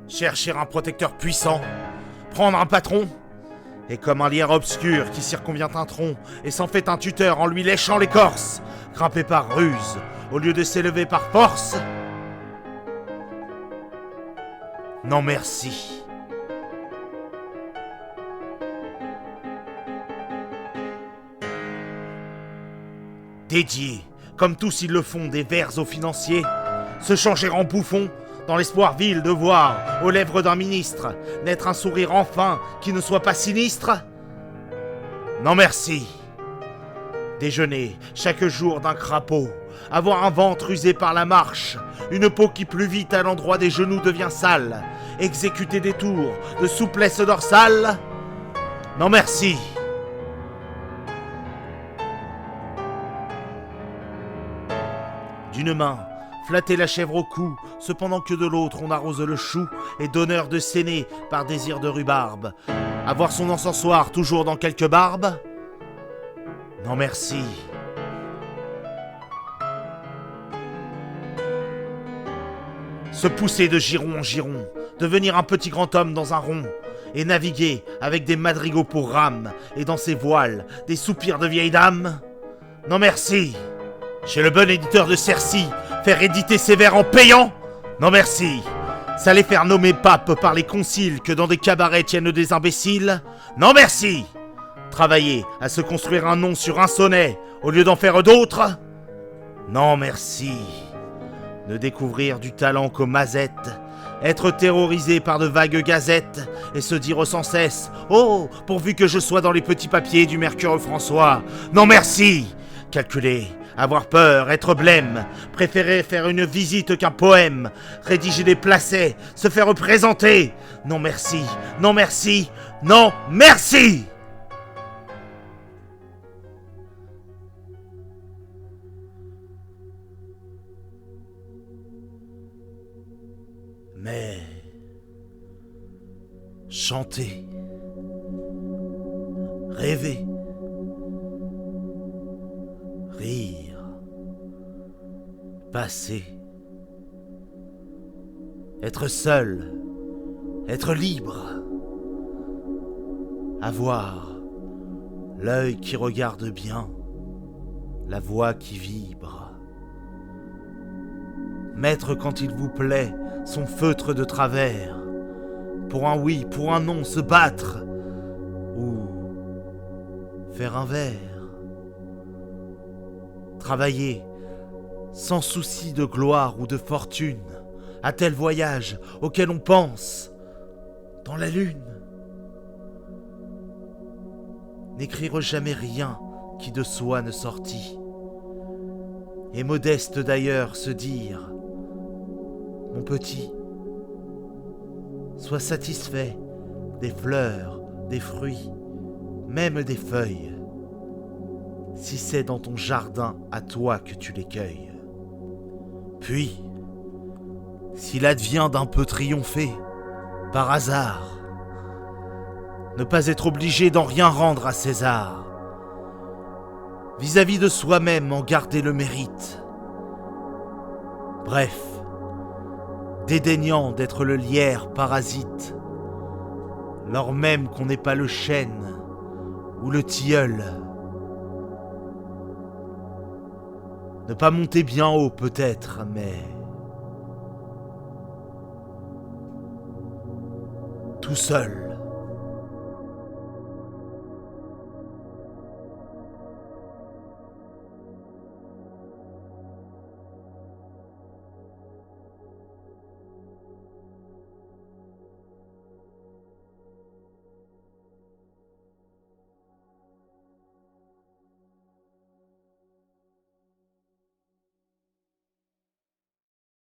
chercher un protecteur puissant, prendre un patron, et comme un lierre obscur qui circonvient un tronc et s'en fait un tuteur en lui léchant l'écorce, grimper par ruse au lieu de s'élever par force. Non merci. Dédier, comme tous ils le font, des vers aux financiers, se changer en bouffon, dans l'espoir vil de voir, aux lèvres d'un ministre, naître un sourire enfin qui ne soit pas sinistre. Non merci. Déjeuner chaque jour d'un crapaud, avoir un ventre usé par la marche, une peau qui plus vite à l'endroit des genoux devient sale, exécuter des tours de souplesse dorsale. Non merci. D'une main, flatter la chèvre au cou, cependant que de l'autre on arrose le chou, et d'honneur de s'aîner par désir de rhubarbe. Avoir son encensoir toujours dans quelques barbes. Non merci. Se pousser de giron en giron, devenir un petit grand homme dans un rond, et naviguer avec des madrigaux pour rames, et dans ses voiles, des soupirs de vieille dame. Non merci. Chez le bon éditeur de Cercy, faire éditer ses vers en payant. Non merci. S'aller faire nommer pape par les conciles que dans des cabarets tiennent des imbéciles. Non merci. Travailler à se construire un nom sur un sonnet au lieu d'en faire d'autres. Non merci. Ne découvrir du talent qu'aux mazettes, être terrorisé par de vagues gazettes et se dire sans cesse « Oh, pourvu que je sois dans les petits papiers du Mercure François !» Non merci. Calculer, avoir peur, être blême, préférer faire une visite qu'un poème, rédiger des placets, se faire présenter. Non merci, non merci, non merci. Mais chanter, rêver, rire, passer, être seul, être libre, avoir l'œil qui regarde bien, la voix qui vibre, mettre quand il vous plaît son feutre de travers, pour un oui, pour un non, se battre, ou faire un vers, travailler sans souci de gloire ou de fortune, à tel voyage auquel on pense, dans la lune. N'écrire jamais rien qui de soi ne sortit, et modeste d'ailleurs se dire « Mon petit, sois satisfait des fleurs, des fruits, même des feuilles, si c'est dans ton jardin à toi que tu les cueilles. Puis, s'il advient d'un peu triompher, par hasard, ne pas être obligé d'en rien rendre à César, vis-à-vis de soi-même en garder le mérite. Bref, dédaignant d'être le lierre parasite, lors même qu'on n'est pas le chêne ou le tilleul. Ne pas monter bien haut peut-être, mais tout seul.